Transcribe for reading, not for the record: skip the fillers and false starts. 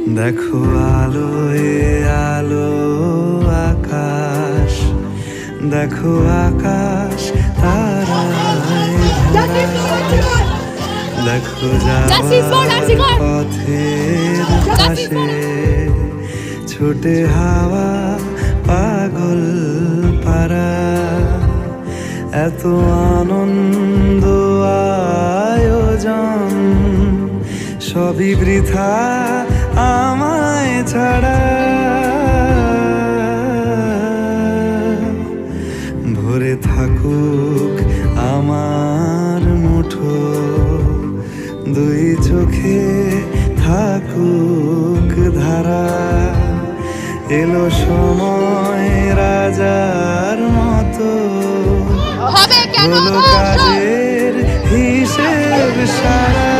দেখো আলোয় আলো আকাশ, দেখো আকাশ তারায় ভরা, দেখো যাওয়ার পথের পাশে ছোটে হাওয়া পাগল পারা। এত আনন্দ আয়োজন সবই বৃথা আমায় ছাড়া। ভরে থাকুক আমার মুঠো, দুই চোখে থাকুক ধারা। এলো সময় রাজার মতো, হলো কাজের হিসেব সারা।